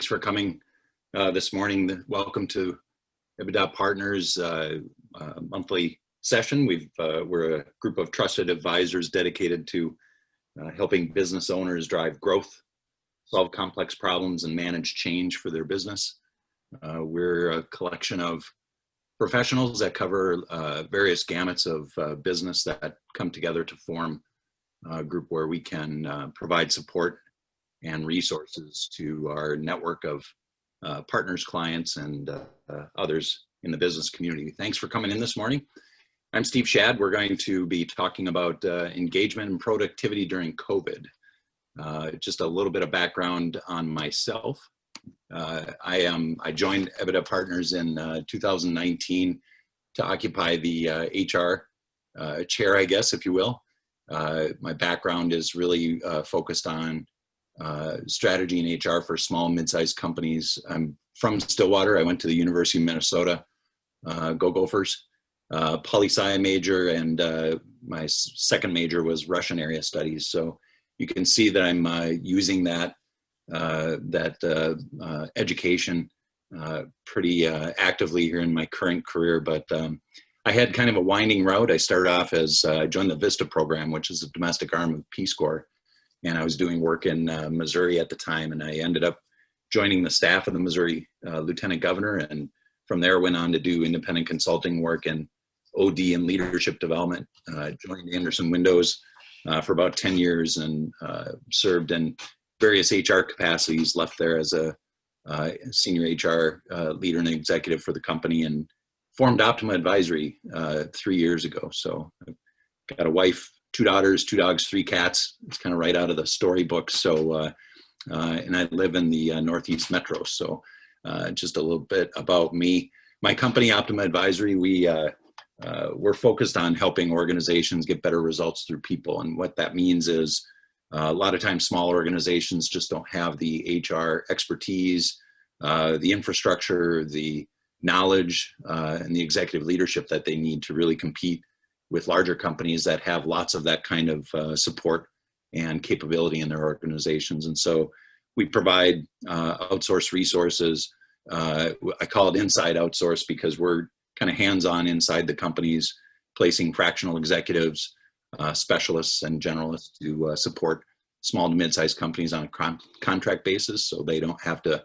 Thanks for coming this morning. Welcome to EBITDA Partners monthly session. We're a group of trusted advisors dedicated to helping business owners drive growth, solve complex problems, and manage change for their business. We're a collection of professionals that cover various gamuts of business that come together to form a group where we can provide support and resources to our network of partners, clients, and others in the business community. Thanks for coming in this morning. I'm Steve Schad. We're going to be talking about engagement and productivity during COVID. Just a little bit of background on myself. I joined EBITDA Partners in 2019 to occupy the HR chair, I guess, if you will. My background is really focused on strategy and HR for small and mid-sized companies. I'm from Stillwater. I went to the University of Minnesota, go Gophers, poli-sci major, and my second major was Russian area studies. So you can see that I'm using that education pretty actively here in my current career. But I had kind of a winding route. I started off as I joined the VISTA program, which is a domestic arm of Peace Corps. And I was doing work in Missouri at the time, and I ended up joining the staff of the Missouri Lieutenant Governor, and from there went on to do independent consulting work in OD and leadership development. Joined Anderson Windows for about 10 years and served in various HR capacities, left there as a senior HR leader and executive for the company, and formed Optima Advisory 3 years ago. So I've got a wife, 2 daughters, 2 dogs, 3 cats. It's kind of right out of the storybook. So, and I live in the Northeast Metro. So just a little bit about me. My company, Optima Advisory, we're focused on helping organizations get better results through people. And what that means is a lot of times small organizations just don't have the HR expertise, the infrastructure, the knowledge, and the executive leadership that they need to really compete with larger companies that have lots of that kind of support and capability in their organizations. And so we provide outsourced resources. I call it inside outsource because we're kind of hands-on inside the companies, placing fractional executives, specialists, and generalists to support small to mid-sized companies on a contract basis, so they don't have to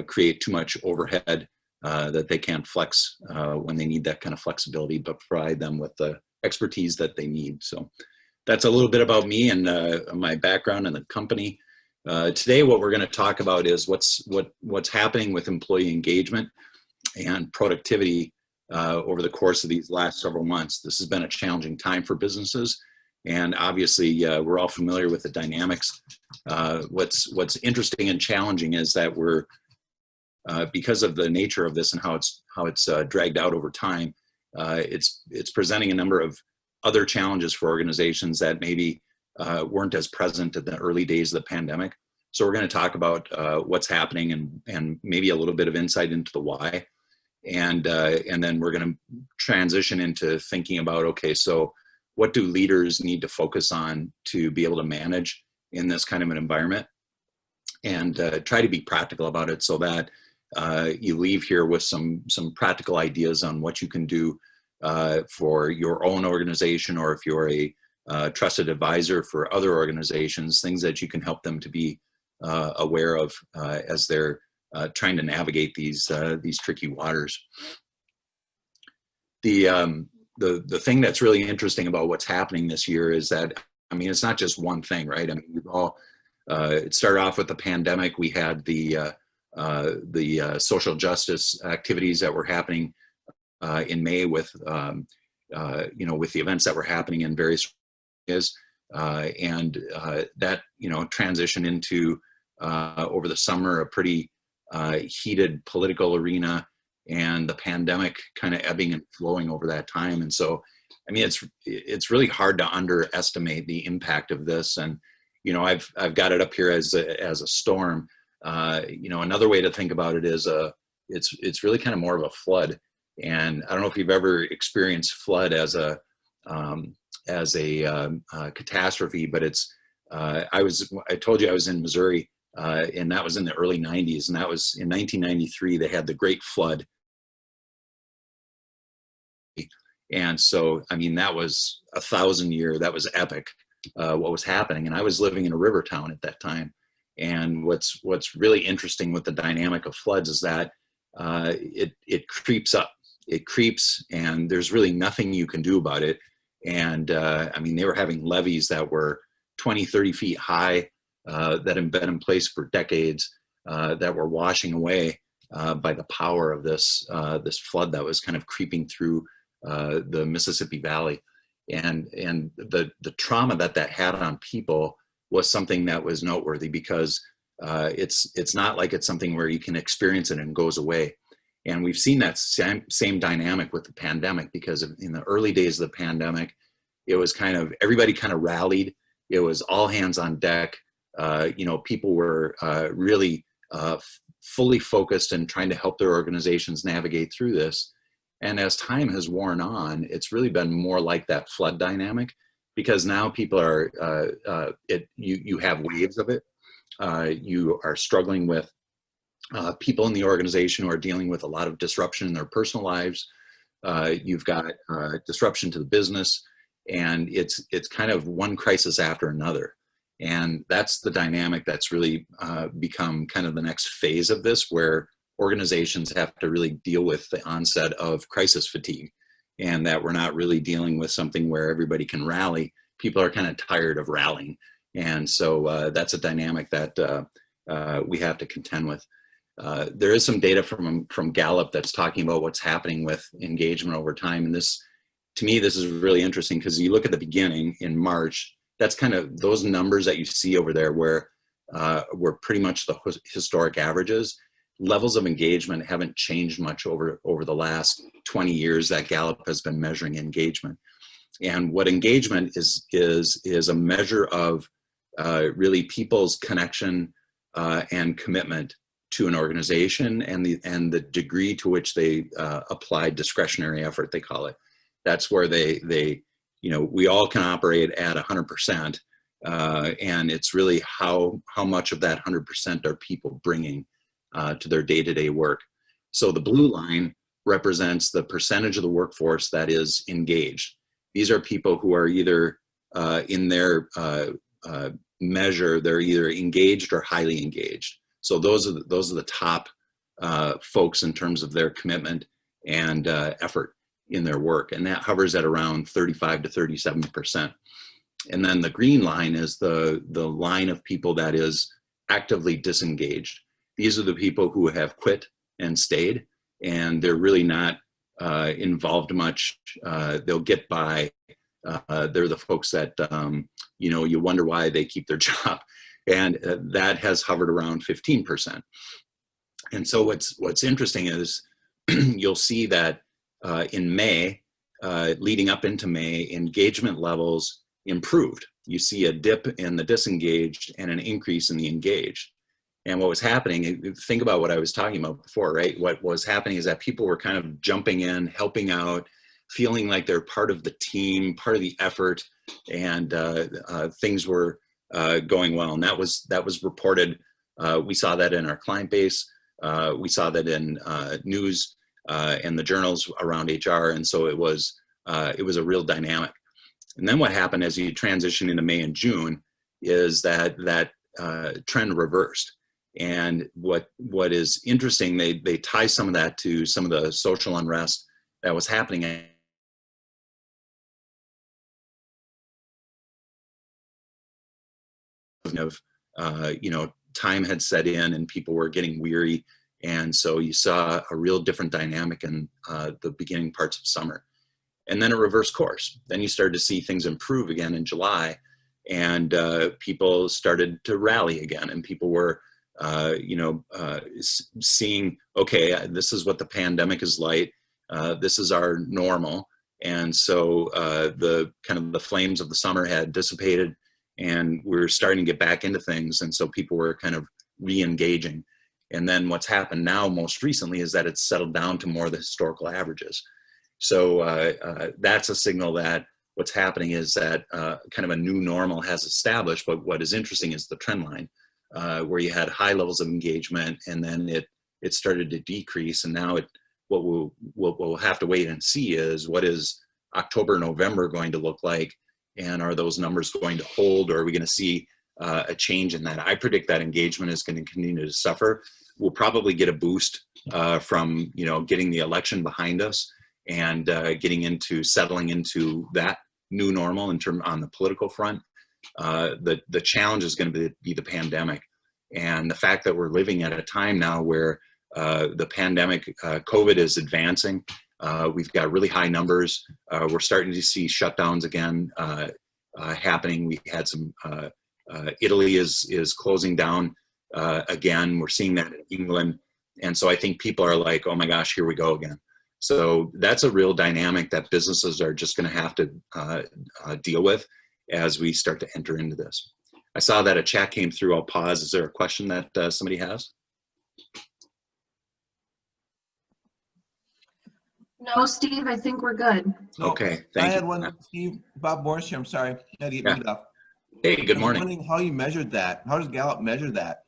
create too much overhead that they can't flex when they need that kind of flexibility, but provide them with the expertise that they need. So that's a little bit about me and my background in the company. Today, what we're going to talk about is what's happening with employee engagement and productivity over the course of these last several months. This has been a challenging time for businesses, and obviously we're all familiar with the dynamics. What's interesting and challenging is that we're because of the nature of this and how it's dragged out over time, it's presenting a number of other challenges for organizations that maybe weren't as present in the early days of the pandemic. So we're going to talk about what's happening and maybe a little bit of insight into the why, and then we're going to transition into thinking about, okay, so what do leaders need to focus on to be able to manage in this kind of an environment, and try to be practical about it so that you leave here with some practical ideas on what you can do for your own organization, or if you're a trusted advisor for other organizations, things that you can help them to be aware of as they're trying to navigate these tricky waters. The thing that's really interesting about what's happening this year is that, I mean, it's not just one thing, right? I mean, we've all it started off with the pandemic. We had the social justice activities that were happening in May with with the events that were happening in various areas, and that transitioned into over the summer a pretty heated political arena, and the pandemic kind of ebbing and flowing over that time. And so, I mean, it's really hard to underestimate the impact of this. And I've got it up here as a storm. Another way to think about it is it's really kind of more of a flood. And I don't know if you've ever experienced flood as a catastrophe, but it's I told you I was in Missouri and that was in the early 90s. And that was in 1993, they had the Great Flood. And so, I mean, that was 1,000-year, that was epic, what was happening. And I was living in a river town at that time. And what's really interesting with the dynamic of floods is that it creeps up. It creeps, and there's really nothing you can do about it. And I mean, they were having levees that were 20, 30 feet high, that had been in place for decades, that were washing away by the power of this flood that was kind of creeping through the Mississippi Valley. And the trauma that had on people was something that was noteworthy, because it's not like it's something where you can experience it and it goes away. And we've seen that same dynamic with the pandemic, because in the early days of the pandemic, it was kind of, everybody kind of rallied. It was all hands on deck. People were really fully focused and trying to help their organizations navigate through this. And as time has worn on, it's really been more like that flood dynamic, because now people are, you have waves of it. You are struggling with people in the organization who are dealing with a lot of disruption in their personal lives. You've got disruption to the business, and it's kind of one crisis after another. And that's the dynamic that's really become kind of the next phase of this, where organizations have to really deal with the onset of crisis fatigue, and that we're not really dealing with something where everybody can rally. People are kind of tired of rallying. And so that's a dynamic that we have to contend with. There is some data from Gallup that's talking about what's happening with engagement over time. And this, to me, this is really interesting, because you look at the beginning in March, that's kind of those numbers that you see over there where we're pretty much the historic averages. Levels of engagement haven't changed much over the last 20 years that Gallup has been measuring engagement. And what engagement is a measure of really people's connection and commitment to an organization, and the degree to which they apply discretionary effort, they call it. That's where they we all can operate at 100%, and it's really how much of that 100% are people bringing to their day-to-day work. So the blue line represents the percentage of the workforce that is engaged. These are people who are either in their measure, they're either engaged or highly engaged. So those are the top folks in terms of their commitment and effort in their work, and that hovers at around 35 to 37%. And then the green line is the line of people that is actively disengaged. These are the people who have quit and stayed, and they're really not involved much. They'll get by. They're the folks that you wonder why they keep their job, and that has hovered around 15%. And so what's interesting is you'll see that in May, leading up into May, engagement levels improved. You see a dip in the disengaged and an increase in the engaged. And what was happening, think about what I was talking about before, right? What was happening is that people were kind of jumping in, helping out, feeling like they're part of the team, part of the effort, and things were going well. And that was reported. We saw that in our client base. We saw that in news and the journals around HR. And so it was a real dynamic. And then what happened as you transition into May and June is that trend reversed. And what is interesting, they tie some of that to some of the social unrest that was happening. Time had set in and people were getting weary. And so you saw a real different dynamic in the beginning parts of summer. And then a reverse course. Then you started to see things improve again in July, and people started to rally again, and people were seeing, okay, this is what the pandemic is like. This is our normal. And so the flames of the summer had dissipated, and we're starting to get back into things. And so people were kind of re-engaging. And then what's happened now most recently is that it's settled down to more of the historical averages. So that's a signal that what's happening is that kind of a new normal has established. But what is interesting is the trend line where you had high levels of engagement, and then it started to decrease. And now what we'll have to wait and see is, what is October, November going to look like? And are those numbers going to hold, or are we going to see a change in that? I predict that engagement is going to continue to suffer. We'll probably get a boost from getting the election behind us and settling into that new normal on the political front. The challenge is going to be the pandemic, and the fact that we're living at a time now where the pandemic, COVID, is advancing. We've got really high numbers. We're starting to see shutdowns again happening. We had some. Italy is closing down again. We're seeing that in England, and so I think people are like, "Oh my gosh, here we go again." So that's a real dynamic that businesses are just going to have to deal with as we start to enter into this. I saw that a chat came through. I'll pause. Is there a question that somebody has? No, Steve, I think we're good. Okay, thank you. I had one, Steve, Bob Morris here, I'm sorry. I had to get muted up. Hey, good morning. I was wondering how you measured that. How does Gallup measure that?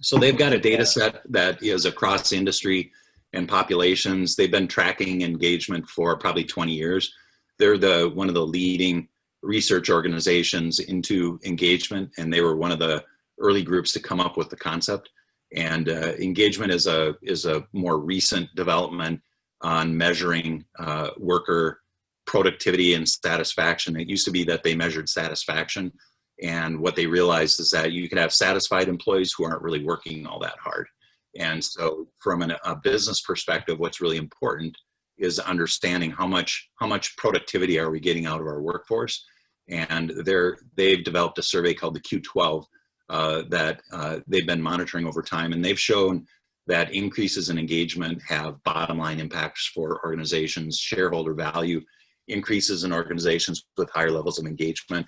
So they've got a data set that is across industry and populations. They've been tracking engagement for probably 20 years. They're one of the leading research organizations into engagement, and they were one of the early groups to come up with the concept. And engagement is a more recent development on measuring worker productivity and satisfaction. It used to be that they measured satisfaction, and what they realized is that you could have satisfied employees who aren't really working all that hard. And so from a business perspective, what's really important is understanding how much productivity are we getting out of our workforce. And they've developed a survey called the Q12 that they've been monitoring over time, and they've shown that increases in engagement have bottom line impacts for organizations, shareholder value, increases in organizations with higher levels of engagement.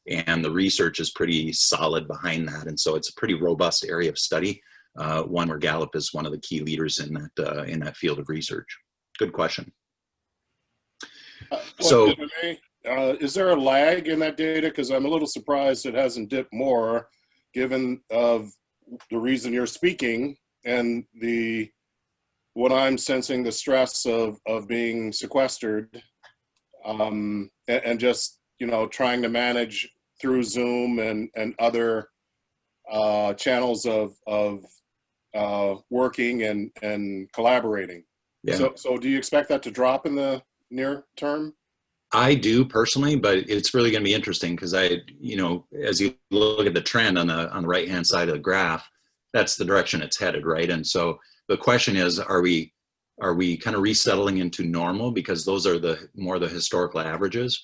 And the research is pretty solid behind that. And so it's a pretty robust area of study, one where Gallup is one of the key leaders in that field of research. Good question. So is there a lag in that data? Because I'm a little surprised it hasn't dipped more, given of the reason you're speaking and what I'm sensing, the stress of being sequestered, and just trying to manage through Zoom and other channels of working and collaborating. Yeah. So do you expect that to drop in the near term? I do personally, but it's really going to be interesting because as you look at the trend on the right hand side of the graph, that's the direction it's headed, right? And so the question is, are we kind of resettling into normal, because those are more the historical averages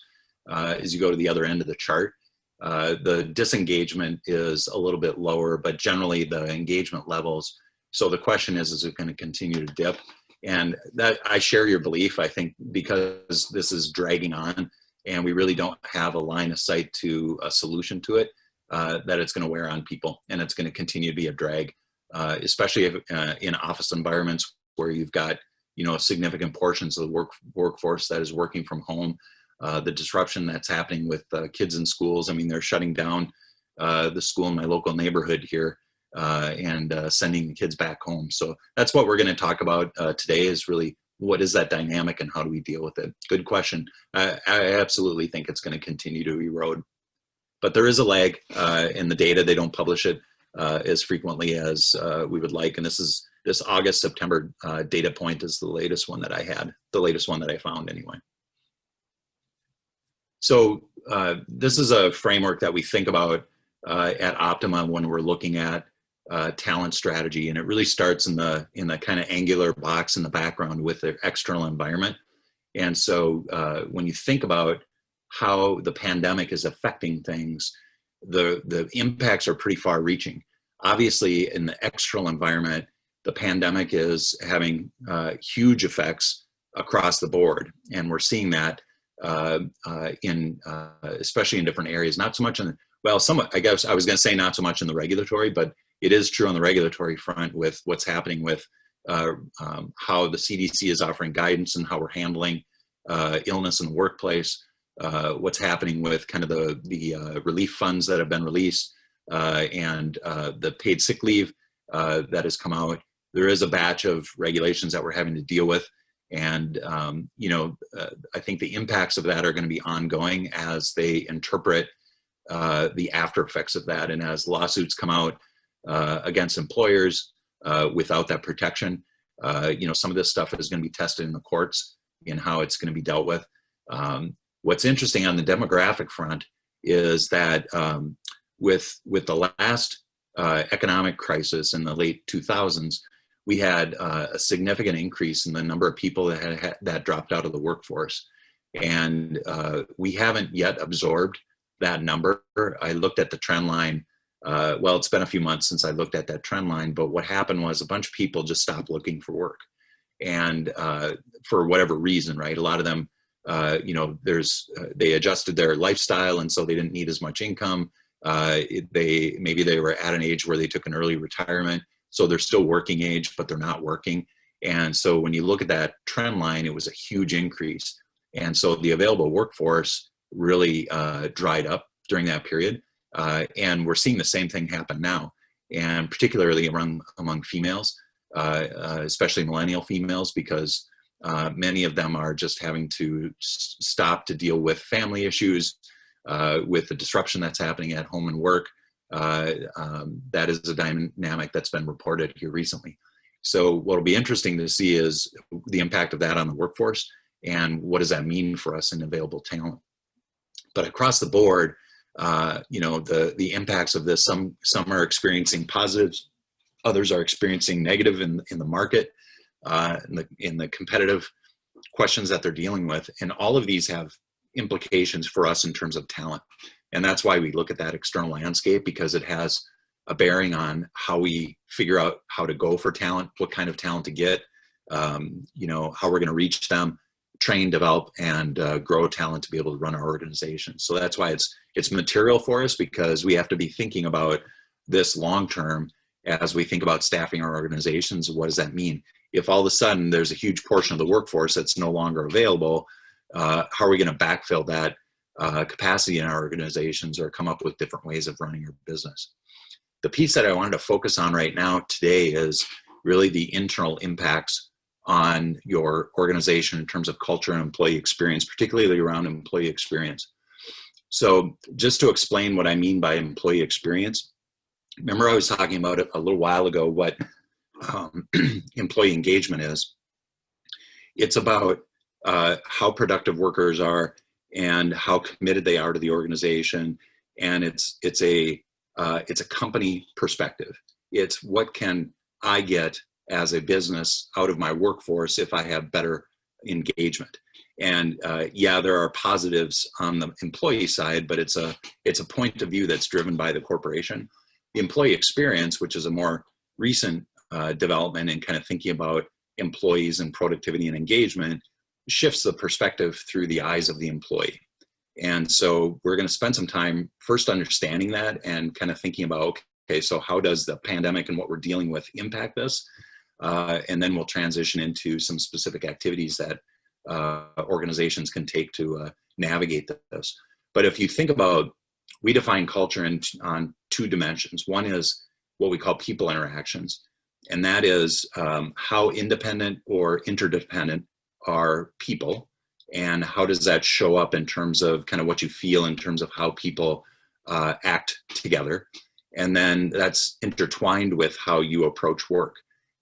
as you go to the other end of the chart. The disengagement is a little bit lower, but generally the engagement levels. So the question is it going to continue to dip? And that, I share your belief. I think because this is dragging on and we really don't have a line of sight to a solution to it, that it's going to wear on people and it's going to continue to be a drag, especially in office environments where you've got significant portions of the workforce that is working from home. The disruption that's happening with kids in schools. I mean, they're shutting down the school in my local neighborhood here and sending the kids back home. So that's what we're going to talk about today, is really what is that dynamic and how do we deal with it? Good question. I absolutely think it's going to continue to erode. But there is a lag in the data. They don't publish it as frequently as we would like. And this August-September data point is the latest one that I had, the latest one that I found anyway. So this is a framework that we think about at Optima when we're looking at talent strategy, and it really starts in the kind of angular box in the background with the external environment. And so when you think about how the pandemic is affecting things, the impacts are pretty far-reaching. Obviously, in the external environment, the pandemic is having huge effects across the board, and we're seeing that especially in different areas. Not so much somewhat, I guess I was going to say not so much in the regulatory, but it is true on the regulatory front with what's happening with how the CDC is offering guidance and how we're handling illness in the workplace. What's happening with kind of the relief funds that have been released, and the paid sick leave that has come out. There is a batch of regulations that we're having to deal with. And, I think the impacts of that are going to be ongoing as they interpret the after effects of that. And as lawsuits come out against employers without that protection, some of this stuff is going to be tested in the courts in how it's going to be dealt with. What's interesting on the demographic front is that with the last economic crisis in the late 2000s, we had a significant increase in the number of people that dropped out of the workforce. And we haven't yet absorbed that number. I looked at the trend line. It's been a few months since I looked at that trend line, but what happened was a bunch of people just stopped looking for work. And for whatever reason, right? A lot of them, they adjusted their lifestyle, and so they didn't need as much income. Maybe they were at an age where they took an early retirement, so they're still working age, but they're not working. And so when you look at that trend line, it was a huge increase. And so the available workforce really dried up during that period. And we're seeing the same thing happen now, and particularly among females, especially millennial females, because many of them are just having to stop to deal with family issues, with the disruption that's happening at home and work. That is a dynamic that's been reported here recently. So what will be interesting to see is the impact of that on the workforce, and what does that mean for us in available talent. But across the board, the impacts of this, some are experiencing positives, others are experiencing negative in the market, in the competitive questions that they're dealing with. And all of these have implications for us in terms of talent. And that's why we look at that external landscape, because it has a bearing on how we figure out how to go for talent, what kind of talent to get, how we're going to reach them, train, develop, and grow talent to be able to run our organization. So that's why it's material for us, because we have to be thinking about this long term as we think about staffing our organizations. What does that mean? If all of a sudden there's a huge portion of the workforce that's no longer available, how are we going to backfill that capacity in our organizations, or come up with different ways of running your business? The piece that I wanted to focus on right now today is really the internal impacts on your organization in terms of culture and employee experience, particularly around employee experience. So just to explain what I mean by employee experience, remember I was talking about it a little while ago, what employee engagement is. It's about how productive workers are and how committed they are to the organization. And it's a company perspective. It's what can I get as a business out of my workforce if I have better engagement. And there are positives on the employee side, but it's a point of view that's driven by the corporation. The employee experience, which is a more recent development in kind of thinking about employees and productivity and engagement, shifts the perspective through the eyes of the employee. And so we're going to spend some time first understanding that and kind of thinking about, okay, so how does the pandemic and what we're dealing with impact this? And then we'll transition into some specific activities that organizations can take to navigate this. But if you think about, we define culture on two dimensions. One is what we call people interactions, and that is how independent or interdependent are people, and how does that show up in terms of kind of what you feel in terms of how people act together. And then that's intertwined with how you approach work.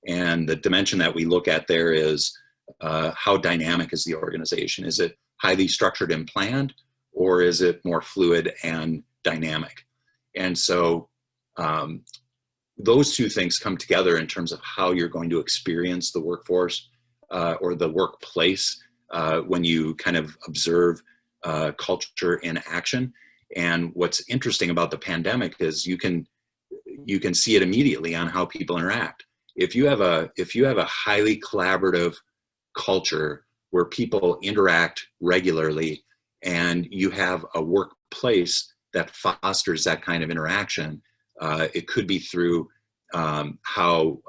And the dimension that we look at there is how dynamic is the organization? Is it highly structured and planned, or is it more fluid and dynamic? And so those two things come together in terms of how you're going to experience the workforce or the workplace when you kind of observe culture in action. And what's interesting about the pandemic is you can see it immediately on how people interact. If you have a highly collaborative culture where people interact regularly, and you have a workplace that fosters that kind of interaction, it could be through how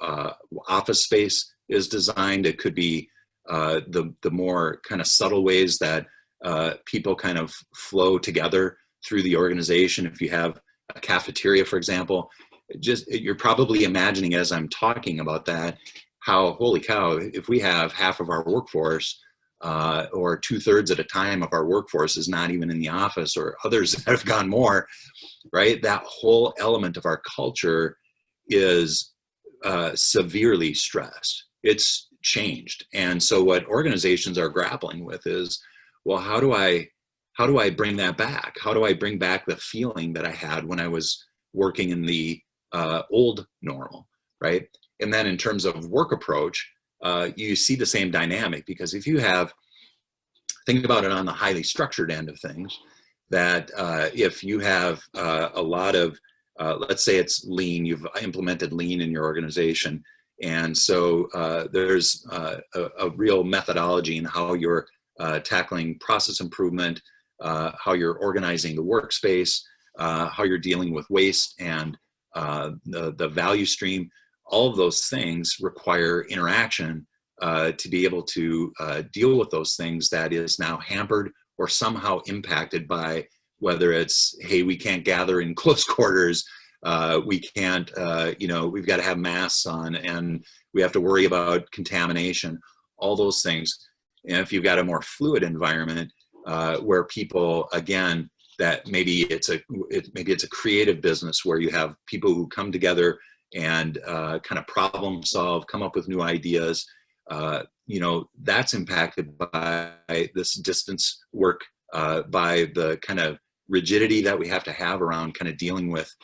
office space is designed. It could be the more kind of subtle ways that people kind of flow together through the organization. If you have a cafeteria, for example, you're probably imagining as I'm talking about that, how, holy cow, if we have half of our workforce or 2/3 at a time of our workforce is not even in the office, or others that have gone more, right? That whole element of our culture is severely stressed. It's changed. And so what organizations are grappling with is, well, how do I bring that back? How do I bring back the feeling that I had when I was working in the old normal, right? And then in terms of work approach, you see the same dynamic, because if you have, think about it on the highly structured end of things, that if you have a lot of, let's say it's lean, you've implemented lean in your organization. And so there's a real methodology in how you're tackling process improvement, how you're organizing the workspace, how you're dealing with waste and the value stream. All of those things require interaction to be able to deal with those things that is now hampered or somehow impacted by, whether it's, hey, we can't gather in close quarters, we can't, we've got to have masks on, and we have to worry about contamination, all those things. And if you've got a more fluid environment where people, again, that maybe it's a creative business where you have people who come together and kind of problem solve, come up with new ideas, that's impacted by this distance work, by the kind of rigidity that we have to have around kind of dealing with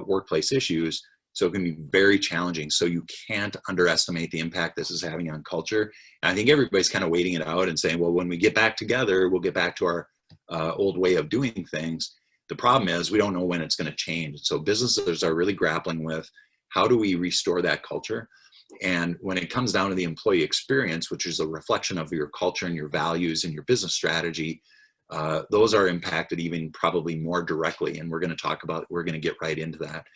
workplace issues. So it can be very challenging. So you can't underestimate the impact this is having on culture. And I think everybody's kind of waiting it out and saying, well, when we get back together, we'll get back to our old way of doing things. The problem is we don't know when it's going to change. So businesses are really grappling with, how do we restore that culture? And when it comes down to the employee experience, which is a reflection of your culture and your values and your business strategy, those are impacted even probably more directly. And we're going to get right into that.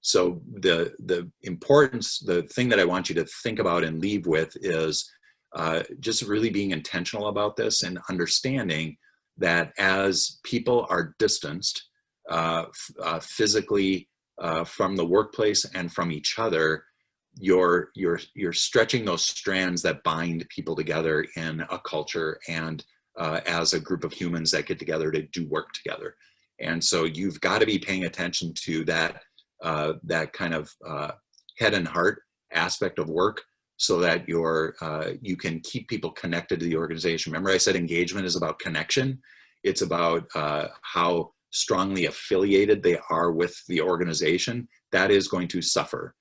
So the importance, the thing that I want you to think about and leave with is just really being intentional about this and understanding that as people are distanced physically from the workplace and from each other, you're stretching those strands that bind people together in a culture and as a group of humans that get together to do work together. And so you've got to be paying attention to that kind of head and heart aspect of work, so that you can keep people connected to the organization. Remember, I said engagement is about connection. It's about how strongly affiliated they are with the organization. That is going to suffer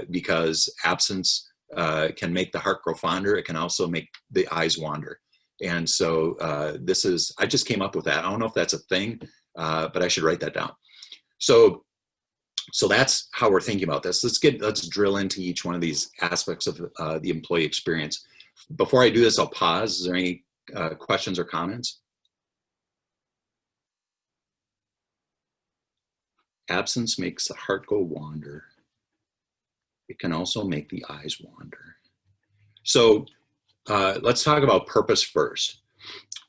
because absence can make the heart grow fonder. It can also make the eyes wander. And so I just came up with that. I don't know if that's a thing, but I should write that down. So that's how we're thinking about this. Let's drill into each one of these aspects of the employee experience. Before I do this, I'll pause. Is there any questions or comments? Absence makes the heart go wander. It can also make the eyes wander. So let's talk about purpose first.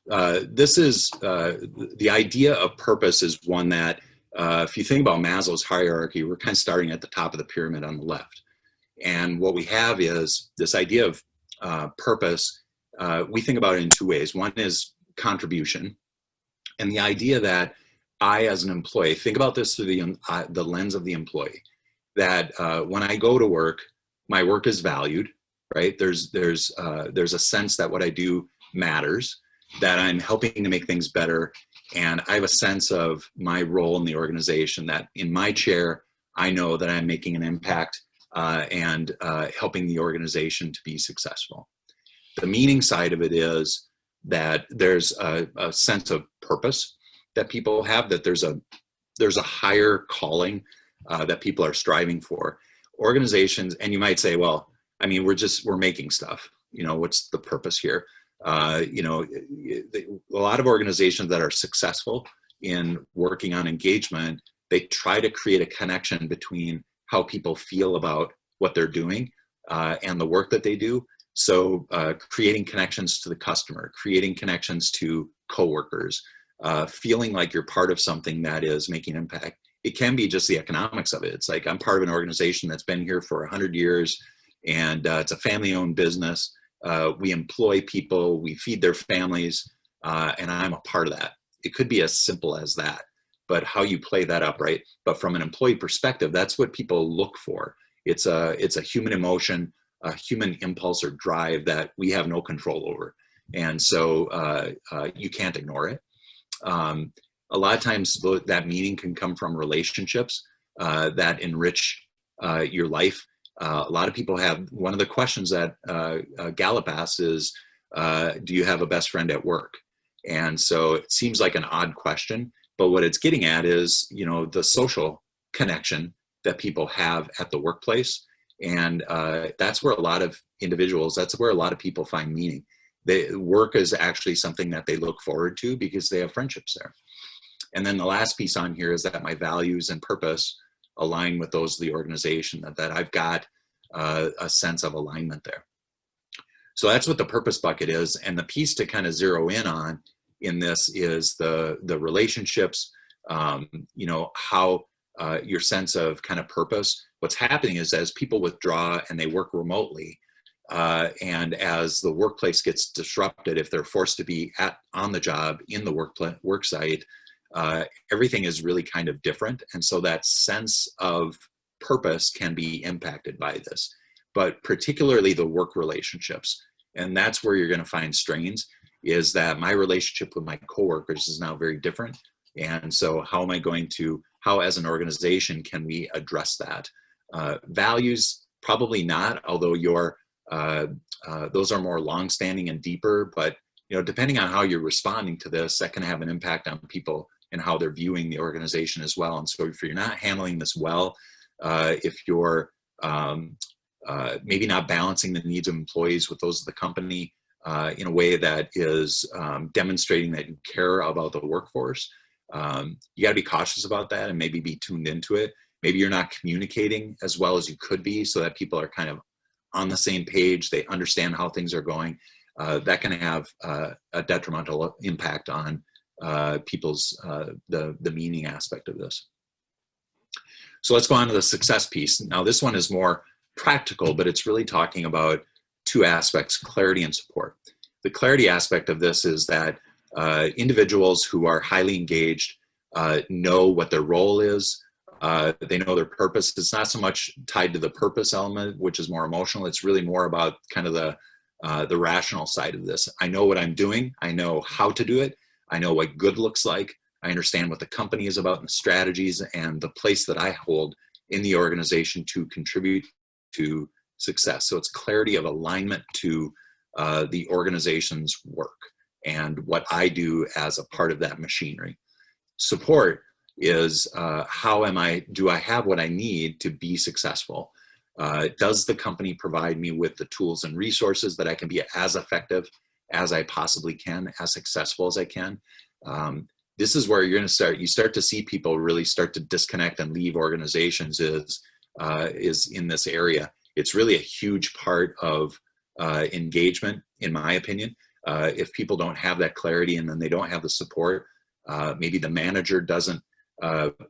This is the idea of purpose is one that if you think about Maslow's hierarchy, we're kind of starting at the top of the pyramid on the left. And what we have is this idea of purpose. We think about it in two ways. One is contribution, and the idea that I, as an employee, think about this through the lens of the employee, that when I go to work, my work is valued, right? There's a sense that what I do matters, that I'm helping to make things better. And I have a sense of my role in the organization, that in my chair, I know that I'm making an impact and helping the organization to be successful. The meaning side of it is that there's a sense of purpose that people have, that there's a higher calling that people are striving for. Organizations, and you might say, well, I mean, we're making stuff. What's the purpose here? A lot of organizations that are successful in working on engagement, they try to create a connection between how people feel about what they're doing and the work that they do. So creating connections to the customer, creating connections to coworkers, feeling like you're part of something that is making impact. it can be just the economics of it. It's like, I'm part of an organization that's been here for 100 years, and it's a family-owned business. We employ people, we feed their families, and I'm a part of that. It could be as simple as that, but how you play that up, right? But from an employee perspective, that's what people look for. It's a human emotion, a human impulse or drive that we have no control over. And so you can't ignore it. A lot of times that meaning can come from relationships that enrich your life. A lot of people have, one of the questions that Gallup asks is, do you have a best friend at work? And so it seems like an odd question, but what it's getting at is, you know, the social connection that people have at the workplace. And that's where a lot of individuals, that's where a lot of people find meaning. Work is actually something that they look forward to because they have friendships there. And then the last piece on here is that my values and purpose align with those of the organization, that I've got a sense of alignment there. So that's what the purpose bucket is. And the piece to kind of zero in on in this is the relationships, you know, how your sense of kind of purpose. What's happening is as people withdraw and they work remotely, and as the workplace gets disrupted, if they're forced to be on the job in the work site, everything is really kind of different. And so that sense of purpose can be impacted by this, but particularly the work relationships. And that's where you're going to find strains, is that my relationship with my coworkers is now very different. And so how am I going to, how as an organization can we address that? Values, probably not, although those are more longstanding and deeper, but you know, depending on how you're responding to this, that can have an impact on people and how they're viewing the organization as well. And so if you're not handling this well, if you're maybe not balancing the needs of employees with those of the company in a way that is demonstrating that you care about the workforce, you got to be cautious about that and maybe be tuned into it. Maybe you're not communicating as well as you could be so that people are kind of on the same page, they understand how things are going. That can have a detrimental impact on people's, the meaning aspect of this. So let's go on to the success piece. Now this one is more practical, but it's really talking about two aspects, clarity and support. The clarity aspect of this is that individuals who are highly engaged know what their role is. They know their purpose. It's not so much tied to the purpose element, which is more emotional. It's really more about kind of the rational side of this. I know what I'm doing. I know how to do it. I know what good looks like. I understand what the company is about and the strategies and the place that I hold in the organization to contribute to success. So it's clarity of alignment to the organization's work and what I do as a part of that machinery. Support is do I have what I need to be successful? Does the company provide me with the tools and resources that I can be as effective as I possibly can, as successful as I can? This is where you're going to you start to see people really start to disconnect and leave organizations is in this area. It's really a huge part of engagement, in my opinion. If people don't have that clarity and then they don't have the support, maybe the manager doesn't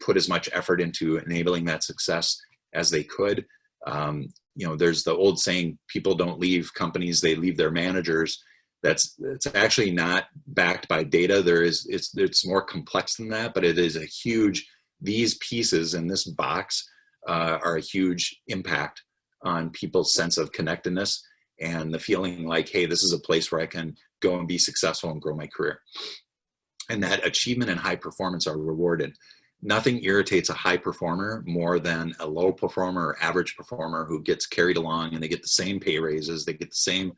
put as much effort into enabling that success as they could. You know, there's the old saying, people don't leave companies, they leave their managers. It's actually not backed by data. It's more complex than that, but it is a huge, these pieces in this box are a huge impact on people's sense of connectedness and the feeling like, hey, this is a place where I can go and be successful and grow my career. And that achievement and high performance are rewarded. Nothing irritates a high performer more than a low performer or average performer who gets carried along and they get the same pay raises, they get the same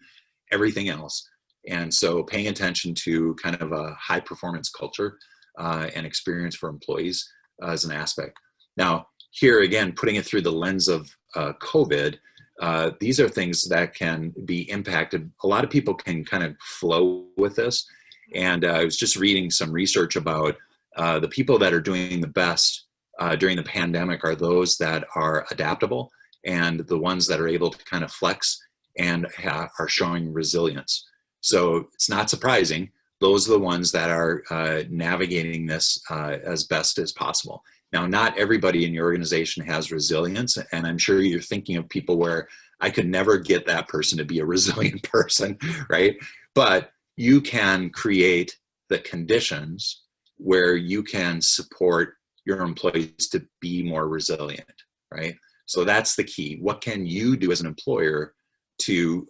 everything else. And so paying attention to kind of a high performance culture and experience for employees is an aspect. Now, here again, putting it through the lens of COVID, these are things that can be impacted. A lot of people can kind of flow with this. And I was just reading some research about the people that are doing the best during the pandemic are those that are adaptable and the ones that are able to kind of flex and are showing resilience. So it's not surprising. Those are the ones that are navigating this as best as possible. Now, not everybody in your organization has resilience, and I'm sure you're thinking of people where I could never get that person to be a resilient person, right? But you can create the conditions where you can support your employees to be more resilient, right? So that's the key. What can you do as an employer to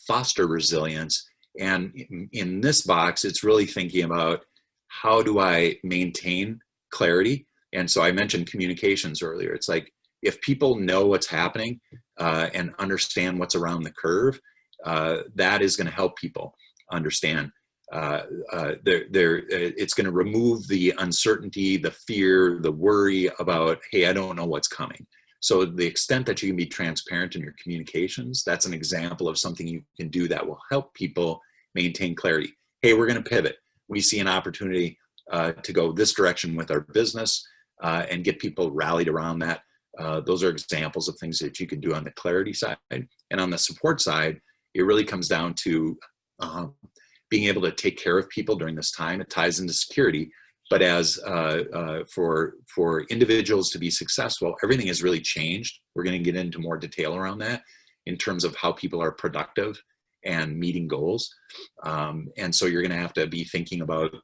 foster resilience? And in this box, it's really thinking about how do I maintain clarity? And so I mentioned communications earlier. It's like, if people know what's happening and understand what's around the curve, that is going to help people understand. It's going to remove the uncertainty, the fear, the worry about, hey, I don't know what's coming. So the extent that you can be transparent in your communications, that's an example of something you can do that will help people maintain clarity. Hey, we're going to pivot. We see an opportunity to go this direction with our business and get people rallied around that. Those are examples of things that you can do on the clarity side. And on the support side, it really comes down to being able to take care of people during this time. It ties into security, but as for individuals to be successful, everything has really changed. We're going to get into more detail around that in terms of how people are productive and meeting goals. And so you're going to have to be thinking about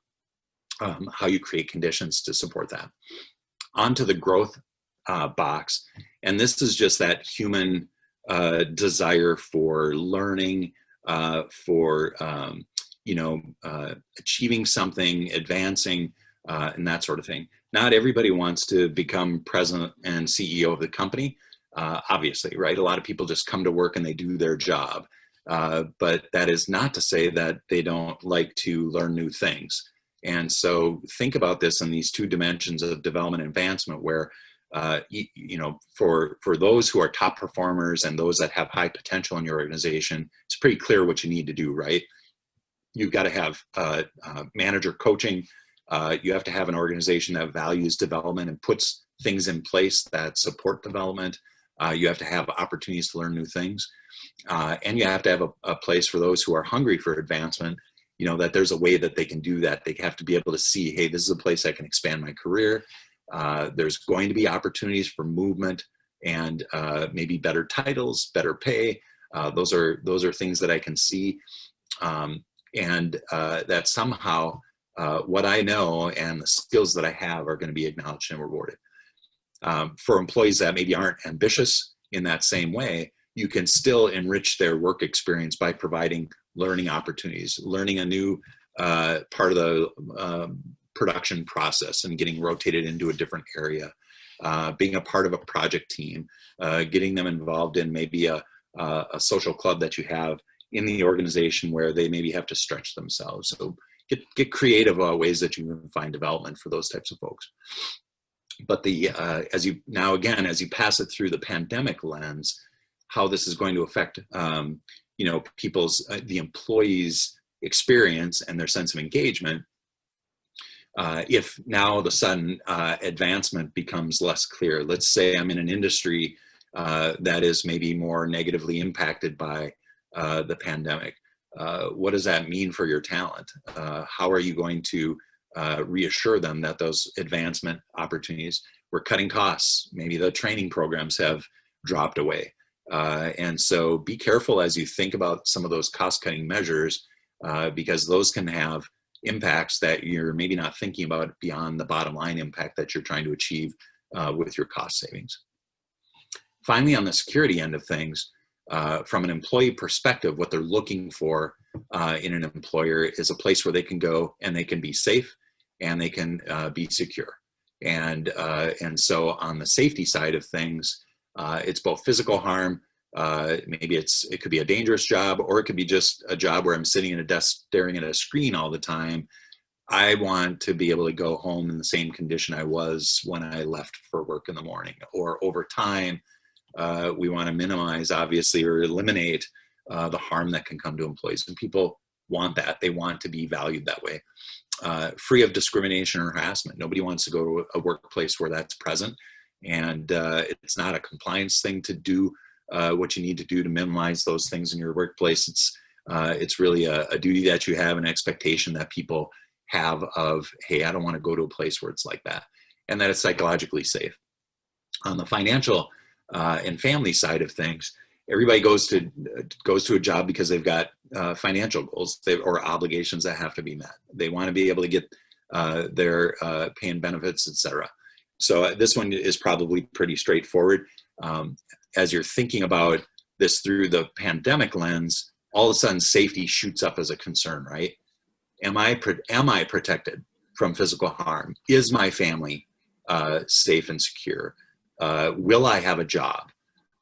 how you create conditions to support that. Onto the growth box, and this is just that human desire for learning, for achieving something, advancing, and that sort of thing. Not everybody wants to become president and CEO of the company, obviously, right? A lot of people just come to work and they do their job. But that is not to say that they don't like to learn new things. And so think about this in these two dimensions of development and advancement, where for those who are top performers and those that have high potential in your organization, it's pretty clear what you need to do, right? You've got to have manager coaching. You have to have an organization that values development and puts things in place that support development. You have to have opportunities to learn new things. And you have to have a place for those who are hungry for advancement, that there's a way that they can do that. They have to be able to see, hey, this is a place I can expand my career. There's going to be opportunities for movement and maybe better titles, better pay. Those are things that I can see. And that somehow what I know and the skills that I have are going to be acknowledged and rewarded. For employees that maybe aren't ambitious in that same way, you can still enrich their work experience by providing learning opportunities, learning a new part of the production process and getting rotated into a different area, being a part of a project team, getting them involved in maybe a social club that you have in the organization where they maybe have to stretch themselves. So get creative ways that you can find development for those types of folks. But as you pass it through the pandemic lens, how this is going to affect the employees' experience and their sense of engagement. If now all of a sudden advancement becomes less clear. Let's say I'm in an industry that is maybe more negatively impacted by the pandemic. What does that mean for your talent? How are you going to reassure them that those advancement opportunities, we're cutting costs, maybe the training programs have dropped away. And so be careful as you think about some of those cost-cutting measures, because those can have impacts that you're maybe not thinking about beyond the bottom line impact that you're trying to achieve with your cost savings. Finally, on the security end of things, from an employee perspective, what they're looking for in an employer is a place where they can go and they can be safe and they can be secure. And so on the safety side of things, it's both physical harm. Maybe it could be a dangerous job, or it could be just a job where I'm sitting at a desk staring at a screen all the time. I want to be able to go home in the same condition I was when I left for work in the morning. Or over time, we want to minimize, obviously, or eliminate the harm that can come to employees. And people want that. They want to be valued that way. Free of discrimination or harassment. Nobody wants to go to a workplace where that's present. And it's not a compliance thing to do what you need to do to minimize those things in your workplace. It's really a duty that you have, an expectation that people have of, hey, I don't want to go to a place where it's like that. and that it's psychologically safe. On the financial and family side of things, everybody goes to a job because they've got financial goals or obligations that have to be met. They want to be able to get their pay and benefits, etc. So this one is probably pretty straightforward. As you're thinking about this through the pandemic lens, all of a sudden safety shoots up as a concern, right? Am I protected from physical harm? Is my family safe and secure? Will I have a job?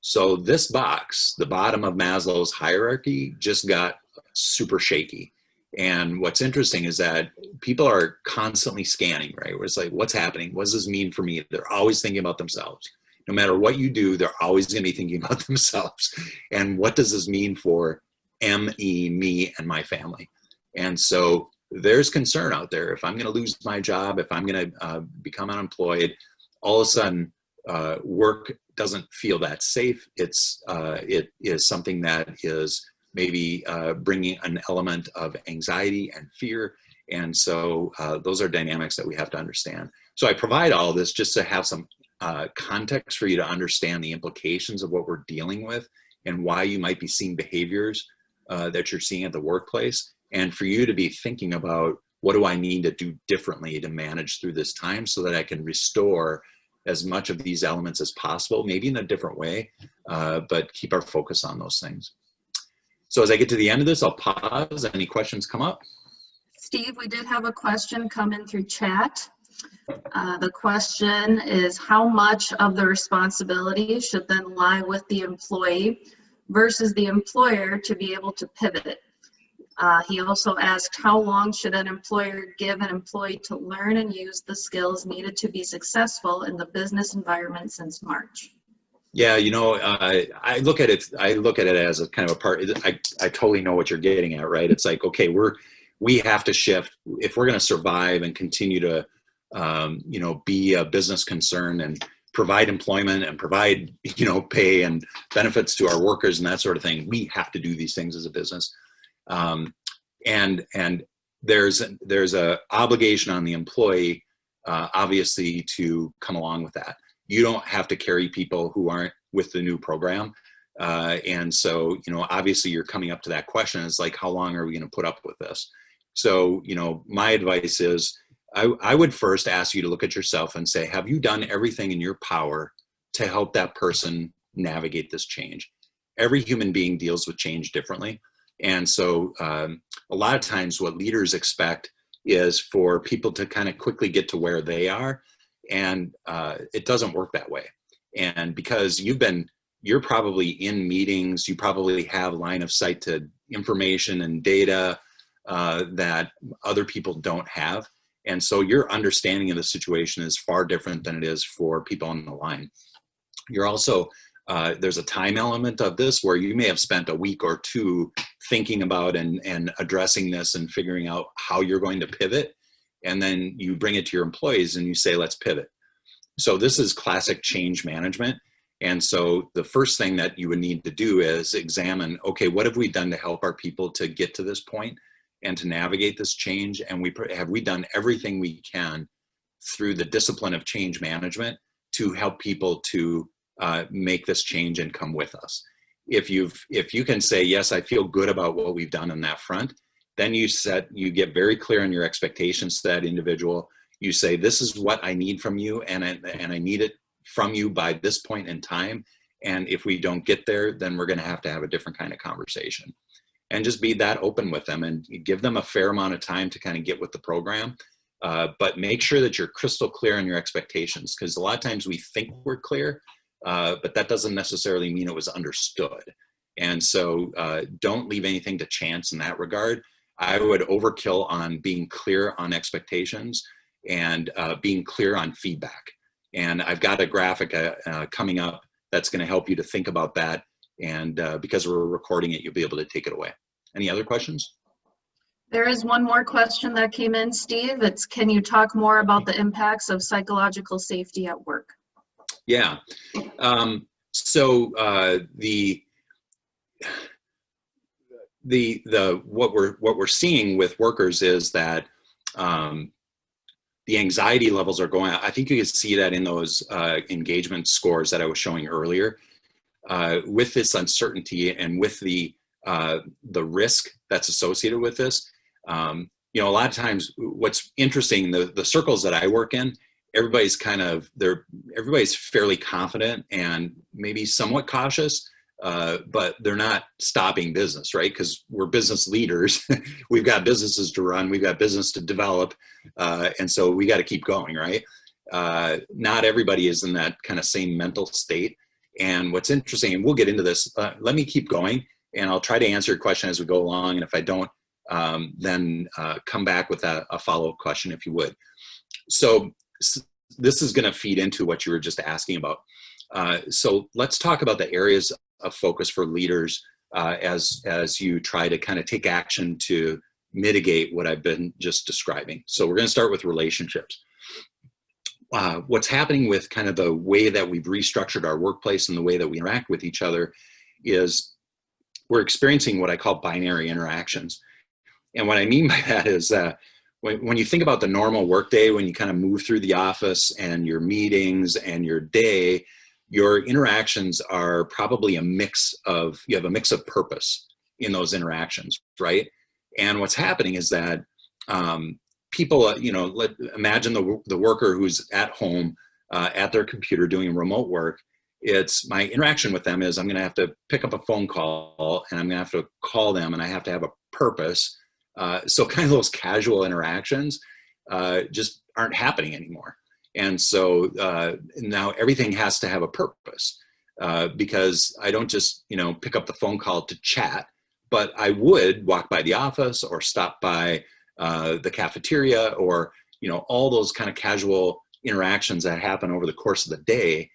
So this box, the bottom of Maslow's hierarchy, just got super shaky. And what's interesting is that people are constantly scanning, right? Where it's like, what's happening? What does this mean for me? They're always thinking about themselves. No matter what you do, they're always going to be thinking about themselves. And what does this mean for me, and my family? And so there's concern out there. If I'm going to lose my job, if I'm going to become unemployed, all of a sudden work doesn't feel that safe. It is something that is maybe bringing an element of anxiety and fear. And so those are dynamics that we have to understand. So I provide all of this just to have some context for you to understand the implications of what we're dealing with and why you might be seeing behaviors that you're seeing at the workplace, and for you to be thinking about, what do I need to do differently to manage through this time so that I can restore as much of these elements as possible, maybe in a different way, but keep our focus on those things. So as I get to the end of this, I'll pause. Any questions come up? Steve, we did have a question come in through chat. The question is, how much of the responsibility should then lie with the employee versus the employer to be able to pivot? He also asked, how long should an employer give an employee to learn and use the skills needed to be successful in the business environment since March? Yeah, I look at it as a kind of a part. I totally know what you're getting at, right? It's like, okay, we have to shift if we're going to survive and continue to, be a business concern and provide employment and provide, pay and benefits to our workers and that sort of thing. We have to do these things as a business. And there's a obligation on the employee, obviously, to come along with that. You don't have to carry people who aren't with the new program. And so, obviously you're coming up to that question. It's like, how long are we going to put up with this? So, my advice is, I would first ask you to look at yourself and say, have you done everything in your power to help that person navigate this change? Every human being deals with change differently. And so a lot of times what leaders expect is for people to kind of quickly get to where they are. And it doesn't work that way. And because you're probably in meetings, you probably have line of sight to information and data that other people don't have. And so your understanding of the situation is far different than it is for people on the line. You're also, there's a time element of this where you may have spent a week or two thinking about and addressing this and figuring out how you're going to pivot. And then you bring it to your employees and you say, let's pivot. So this is classic change management. And so the first thing that you would need to do is examine, okay, what have we done to help our people to get to this point and to navigate this change? And have we done everything we can through the discipline of change management to help people to make this change and come with us? If you can say, yes, I feel good about what we've done on that front, then you get very clear on your expectations to that individual. You say, this is what I need from you, and I need it from you by this point in time. And if we don't get there, then we're going to have a different kind of conversation. And just be that open with them and give them a fair amount of time to kind of get with the program. But make sure that you're crystal clear on your expectations, because a lot of times we think we're clear, but that doesn't necessarily mean it was understood. And so don't leave anything to chance in that regard. I would overkill on being clear on expectations and being clear on feedback. And I've got a graphic coming up that's going to help you to think about that. And because we're recording it, you'll be able to take it away. Any other questions? There is one more question that came in, Steve. It's, can you talk more about the impacts of psychological safety at work? Yeah. So what we're seeing with workers is that the anxiety levels are going up. I think you can see that in those engagement scores that I was showing earlier. With this uncertainty and with the risk that's associated with this, you know, a lot of times what's interesting, the circles that I work in, everybody's everybody's fairly confident and maybe somewhat cautious, but they're not stopping business, right? Because we're business leaders. We've got businesses to run, we've got business to develop, and so we got to keep going, right? Not everybody is in that kind of same mental state. And what's interesting, and we'll get into this, let me keep going, and I'll try to answer your question as we go along. And if I don't, then come back with a follow-up question if you would. So this is going to feed into what you were just asking about. So let's talk about the areas of focus for leaders as you try to kind of take action to mitigate what I've been just describing. So we're going to start with relationships. What's happening with kind of the way that we've restructured our workplace and the way that we interact with each other is we're experiencing what I call binary interactions. And what I mean by that is when you think about the normal workday, when you kind of move through the office and your meetings and your day, your interactions are probably you have a mix of purpose in those interactions, right? And what's happening is that people, you know, imagine the worker who's at home at their computer doing remote work. It's my interaction with them is I'm going to have to pick up a phone call and I'm going to have to call them and I have to have a purpose. So kind of those casual interactions just aren't happening anymore. And so now everything has to have a purpose because I don't just, you know, pick up the phone call to chat, but I would walk by the office or stop by the cafeteria or, you know, all those kind of casual interactions that happen over the course of the day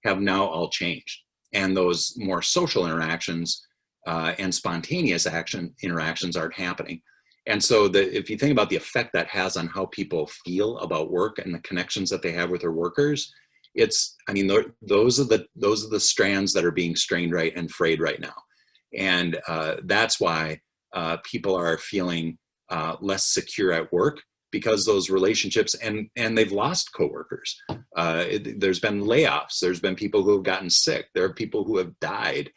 have now all changed. And those more social interactions and spontaneous interactions aren't happening. And so if you think about the effect that has on how people feel about work and the connections that they have with their workers, those are the strands that are being strained and frayed right now. And that's why people are feeling less secure at work because those relationships and they've lost coworkers. There's been layoffs. There's been people who have gotten sick. There are people who have died.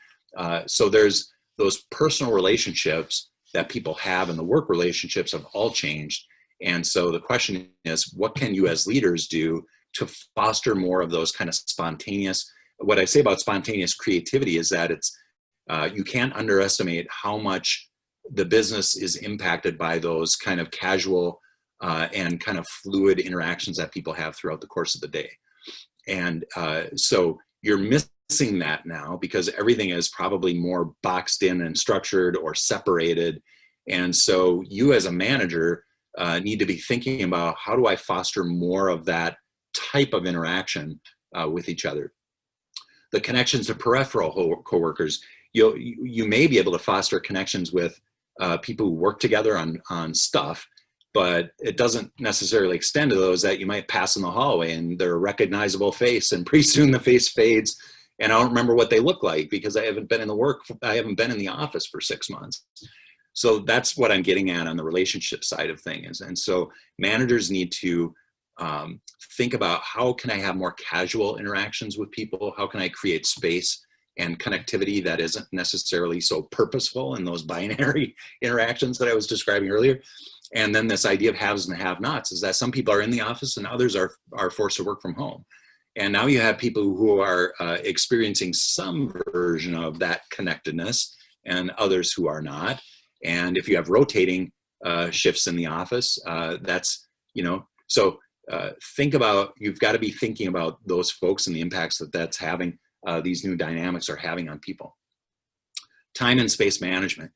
So there's those personal relationships that people have and the work relationships have all changed. And so the question is, what can you as leaders do to foster more of those kind of spontaneous, what I say about spontaneous creativity is that it's, you can't underestimate how much the business is impacted by those kind of casual and kind of fluid interactions that people have throughout the course of the day. And so you're missing that now because everything is probably more boxed in and structured or separated. And so you as a manager need to be thinking about how do I foster more of that type of interaction with each other. The connections to peripheral coworkers, you may be able to foster connections with people who work together on stuff, but it doesn't necessarily extend to those that you might pass in the hallway and they're a recognizable face and pretty soon the face fades and I don't remember what they look like because I haven't been in the office for 6 months. So that's what I'm getting at on the relationship side of things. And so managers need to think about how can I have more casual interactions with people? How can I create space and connectivity that isn't necessarily so purposeful in those binary interactions that I was describing earlier? And then this idea of haves and have-nots is that some people are in the office and others are forced to work from home. And now you have people who are experiencing some version of that connectedness and others who are not. And if you have rotating shifts in the office, that's, you know, so you've got to be thinking about those folks and the impacts that's having, these new dynamics are having on people. Time and space management.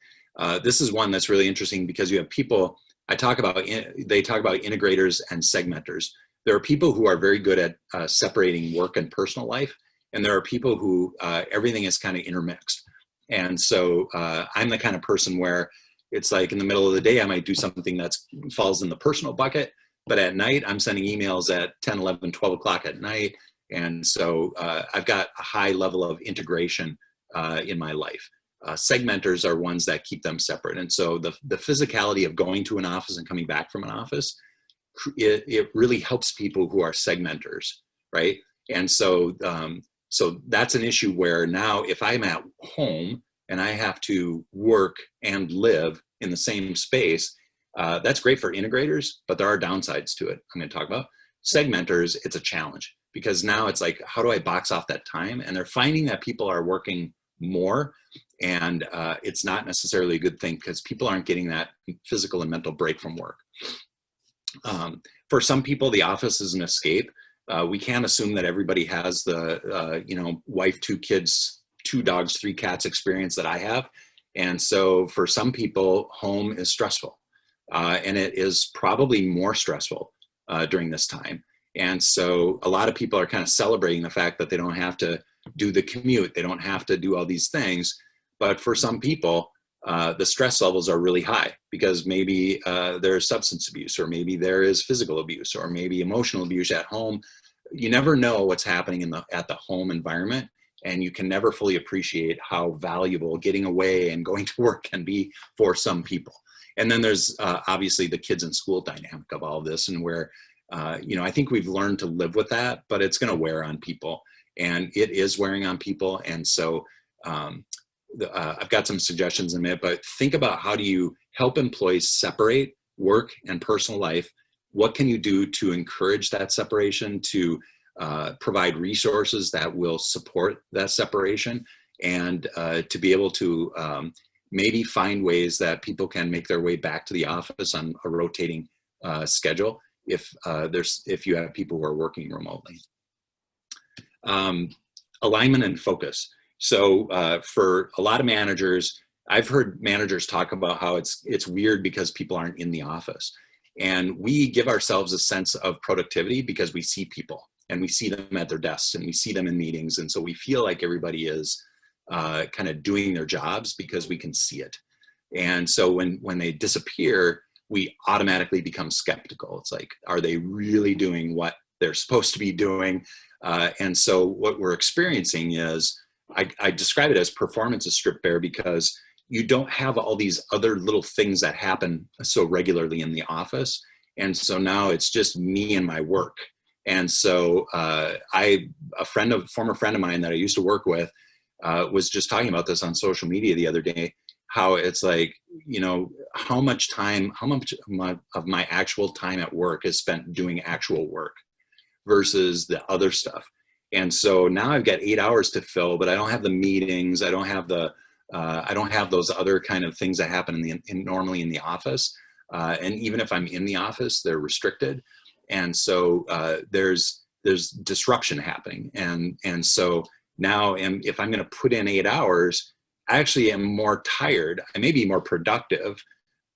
This is one that's really interesting because you have people, they talk about integrators and segmenters. There are people who are very good at separating work and personal life, and there are people who everything is kind of intermixed. And so I'm the kind of person where it's like in the middle of the day, I might do something that falls in the personal bucket, but at night I'm sending emails at 10, 11, 12 o'clock at night. And so I've got a high level of integration in my life. Segmenters are ones that keep them separate. And so the physicality of going to an office and coming back from an office it really helps people who are segmenters, right? And so, so that's an issue where now if I'm at home and I have to work and live in the same space, that's great for integrators, but there are downsides to it. I'm going to talk about segmenters. It's a challenge because now it's like, how do I box off that time? And they're finding that people are working more, and it's not necessarily a good thing because people aren't getting that physical and mental break from work. For some people, the office is an escape. We can't assume that everybody has the, you know, wife, 2 kids, 2 dogs, 3 cats experience that I have. And so for some people, home is stressful. And it is probably more stressful during this time. And so a lot of people are kind of celebrating the fact that they don't have to do the commute. They don't have to do all these things. But for some people, the stress levels are really high because maybe there's substance abuse, or maybe there is physical abuse, or maybe emotional abuse at home. You never know what's happening at the home environment, and you can never fully appreciate how valuable getting away and going to work can be for some people. And then there's obviously the kids in school dynamic of all of this, and where, you know, I think we've learned to live with that, but it's going to wear on people, and it is wearing on people. And so I've got some suggestions in a minute, but think about how do you help employees separate work and personal life? What can you do to encourage that separation, to provide resources that will support that separation, and to be able to maybe find ways that people can make their way back to the office on a rotating schedule if you have people who are working remotely. Alignment and focus. So for a lot of managers, I've heard managers talk about how it's weird because people aren't in the office. And we give ourselves a sense of productivity because we see people and we see them at their desks and we see them in meetings. And so we feel like everybody is kind of doing their jobs because we can see it. And so when they disappear, we automatically become skeptical. It's like, are they really doing what they're supposed to be doing? And so what we're experiencing is, I describe it as performance is stripped bare because you don't have all these other little things that happen so regularly in the office. And so now it's just me and my work. And so a former friend of mine that I used to work with was just talking about this on social media the other day, how it's like, you know, how much of my actual time at work is spent doing actual work versus the other stuff. And so now I've got 8 hours to fill, but I don't have the meetings. I don't have those other kind of things that happen normally in the office. And even if I'm in the office, they're restricted. And so there's disruption happening. And so now if I'm going to put in 8 hours, I actually am more tired. I may be more productive,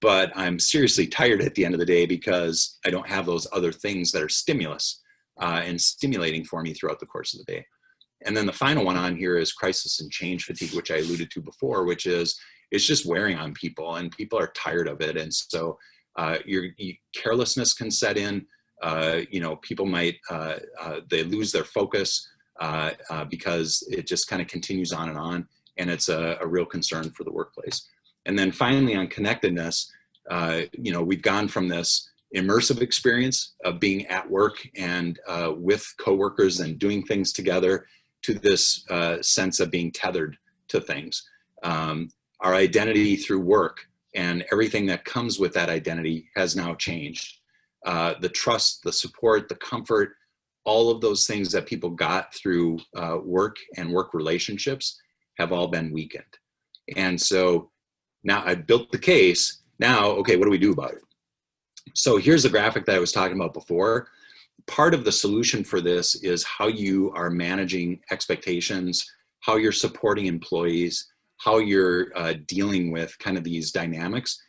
but I'm seriously tired at the end of the day because I don't have those other things that are stimulus and stimulating for me throughout the course of the day. And then the final one on here is crisis and change fatigue, which I alluded to before, which is it's just wearing on people and people are tired of it. And so carelessness can set in. You know, people might, they lose their focus because it just kind of continues on. And it's a real concern for the workplace. And then finally on connectedness, you know, we've gone from this immersive experience of being at work and with coworkers and doing things together to this sense of being tethered to things. Our identity through work and everything that comes with that identity has now changed. The trust, the support, the comfort, all of those things that people got through work and work relationships have all been weakened. And so now I've built the case. Now, okay, what do we do about it? So here's the graphic that I was talking about before. Part of the solution for this is how you are managing expectations, how you're supporting employees, how you're dealing with kind of these dynamics.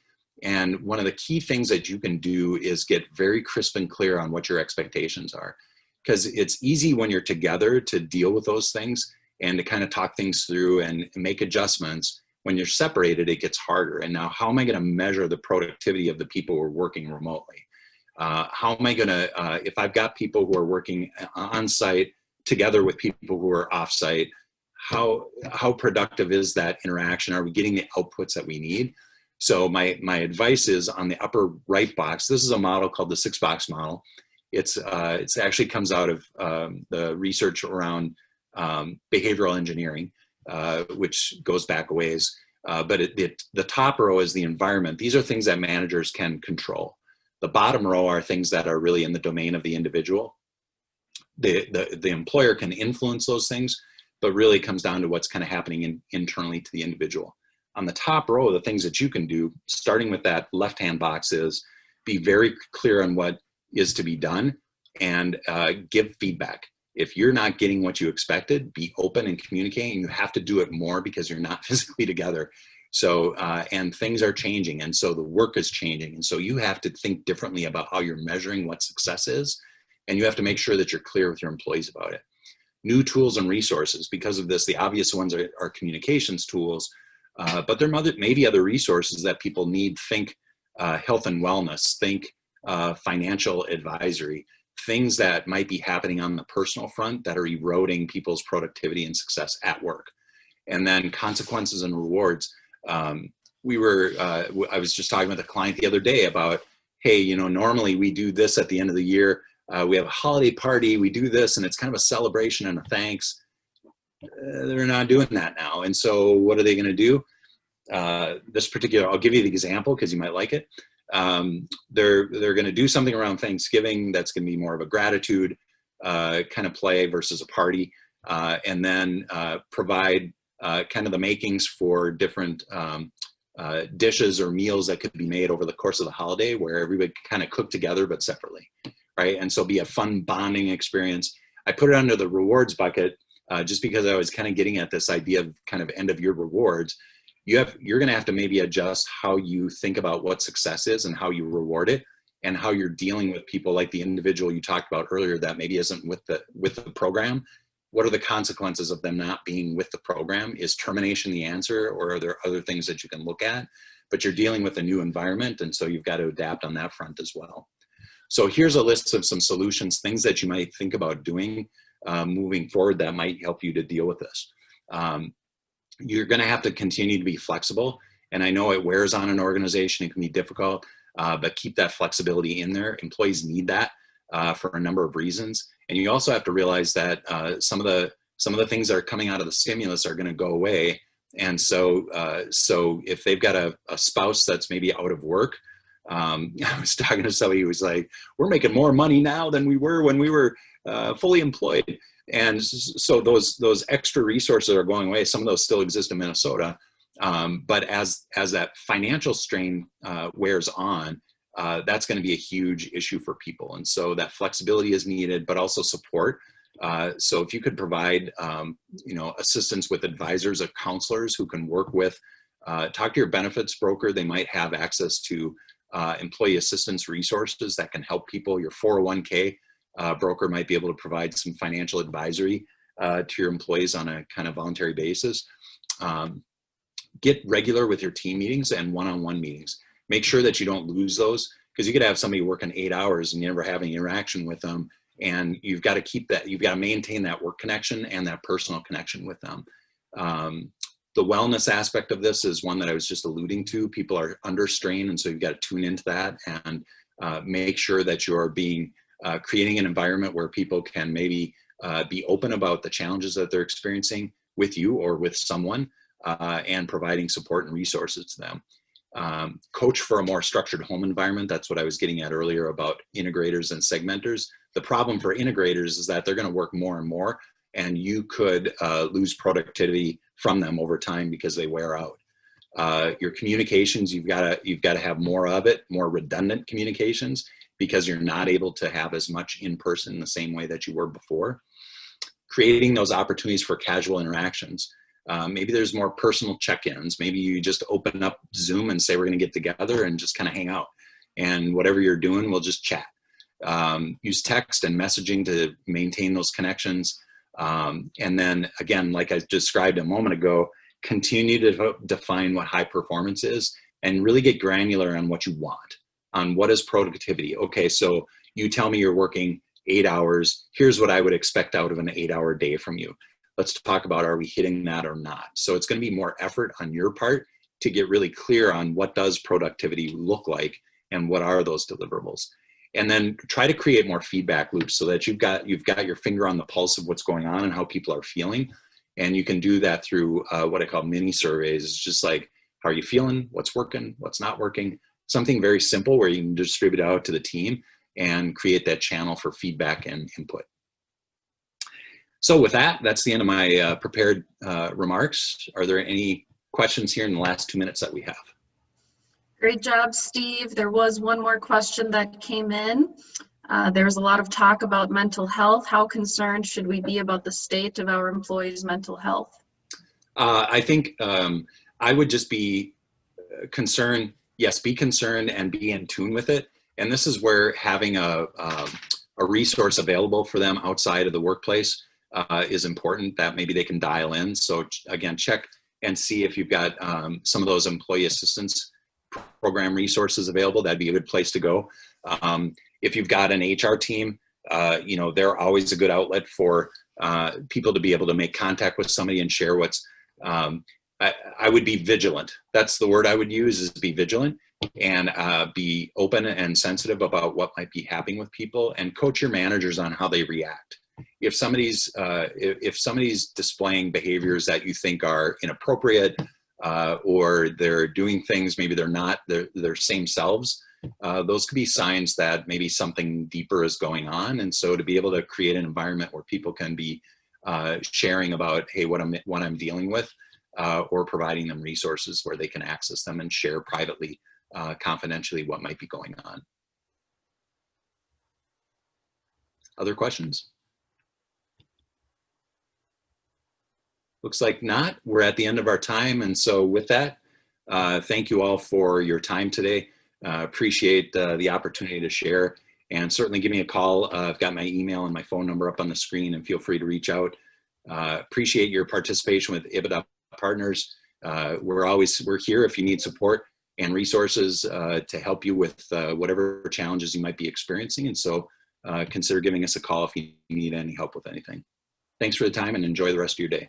And one of the key things that you can do is get very crisp and clear on what your expectations are. Because it's easy when you're together to deal with those things and to kind of talk things through and make adjustments. When you're separated, it gets harder. And now how am I going to measure the productivity of the people who are working remotely? How am I going to, if I've got people who are working on site together with people who are off site, how productive is that interaction? Are we getting the outputs that we need? So my advice is on the upper right box. This is a model called the 6-box model. It's actually comes out of the research around behavioral engineering, which goes back a ways. But the top row is the environment. These are things that managers can control. The bottom row are things that are really in the domain of the individual. The employer can influence those things, but really comes down to what's kind of happening internally to the individual. On the top row, the things that you can do, starting with that left-hand box, is be very clear on what is to be done and give feedback. If you're not getting what you expected, be open and communicate. And you have to do it more because you're not physically together. So, and things are changing. And so the work is changing. And so you have to think differently about how you're measuring what success is. And you have to make sure that you're clear with your employees about it. New tools and resources. Because of this, the obvious ones are communications tools, but there may be other resources that people need. Think health and wellness, think financial advisory, things that might be happening on the personal front that are eroding people's productivity and success at work. And then consequences and rewards. I was just talking with a client the other day about, hey, you know, normally we do this at the end of the year. We have a holiday party, we do this, and it's kind of a celebration and a thanks. They're not doing that now. And so what are they going to do? This particular, I'll give you the example because you might like it. They're going to do something around Thanksgiving that's going to be more of a gratitude kind of play versus a party, and then provide kind of the makings for different dishes or meals that could be made over the course of the holiday where everybody kind of cook together but separately, right? And so be a fun bonding experience. I put it under the rewards bucket just because I was kind of getting at this idea of kind of end of year rewards. You're going to have to maybe adjust how you think about what success is and how you reward it, and how you're dealing with people like the individual you talked about earlier that maybe isn't with the program. What are the consequences of them not being with the program? Is termination the answer, or are there other things that you can look at? But you're dealing with a new environment, and so you've got to adapt on that front as well. So here's a list of some solutions, things that you might think about doing moving forward that might help you to deal with this. You're going to have to continue to be flexible. And I know it wears on an organization. It can be difficult, but keep that flexibility in there. Employees need that for a number of reasons. And you also have to realize that some of the things that are coming out of the stimulus are going to go away. And so if they've got a spouse that's maybe out of work, I was talking to somebody who was like, we're making more money now than we were when we were fully employed. And so those extra resources are going away. Some of those still exist in Minnesota, but as that financial strain wears on, that's going to be a huge issue for people. And so that flexibility is needed, but also support. So if you could provide, assistance with advisors or counselors who can work with, talk to your benefits broker. They might have access to employee assistance resources that can help people. Your 401k broker might be able to provide some financial advisory to your employees on a kind of voluntary basis. Get regular with your team meetings and one-on-one meetings. Make sure that you don't lose those, because you could have somebody working 8 hours and you never have any interaction with them. And you've got to keep that, you've got to maintain that work connection and that personal connection with them. The wellness aspect of this is one that I was just alluding to. People are under strain, and so you've got to tune into that and make sure that you're creating an environment where people can maybe be open about the challenges that they're experiencing with you or with someone, and providing support and resources to them. Coach for a more structured home environment. That's what I was getting at earlier about integrators and segmenters. The problem for integrators is that they're going to work more and more, and you could lose productivity from them over time because they wear out. Your communications, you've got to have more of it, more redundant communications, because you're not able to have as much in person in the same way that you were before. Creating those opportunities for casual interactions. Maybe there's more personal check-ins. Maybe you just open up Zoom and say, we're going to get together and just kind of hang out. And whatever you're doing, we'll just chat. Use text and messaging to maintain those connections. And then again, like I described a moment ago, continue to define what high performance is and really get granular on what you want, on what is productivity. Okay, so you tell me you're working 8 hours. Here's what I would expect out of an 8-hour day from you. Let's talk about, are we hitting that or not? So it's going to be more effort on your part to get really clear on what does productivity look like and what are those deliverables. And then try to create more feedback loops so that you've got your finger on the pulse of what's going on and how people are feeling. And you can do that through what I call mini surveys. It's just like, how are you feeling? What's working? What's not working? Something very simple where you can distribute it out to the team and create that channel for feedback and input. So with that, that's the end of my prepared remarks. Are there any questions here in the last 2 minutes that we have? Great job, Steve. There was one more question that came in. There's a lot of talk about mental health. How concerned should we be about the state of our employees' mental health? I think I would just be concerned. Yes, be concerned and be in tune with it. And this is where having a resource available for them outside of the workplace is important, that maybe they can dial in. So again, check and see if you've got some of those employee assistance program resources available. That'd be a good place to go. If you've got an HR team, they're always a good outlet for people to be able to make contact with somebody and share what's, I would be vigilant. That's the word I would use, is be vigilant and be open and sensitive about what might be happening with people, and coach your managers on how they react. If somebody's displaying behaviors that you think are inappropriate, or they're doing things maybe they're not their same selves, those could be signs that maybe something deeper is going on. And so to be able to create an environment where people can be sharing about, hey, what I'm dealing with, or providing them resources where they can access them and share privately, confidentially, what might be going on. Other questions? Looks like not. We're at the end of our time. And so with that, thank you all for your time today. Appreciate the opportunity to share, and certainly give me a call. I've got my email and my phone number up on the screen, and feel free to reach out. Appreciate your participation with EBITDA Partners. We're here if you need support and resources to help you with whatever challenges you might be experiencing. And so consider giving us a call if you need any help with anything. Thanks for the time, and enjoy the rest of your day.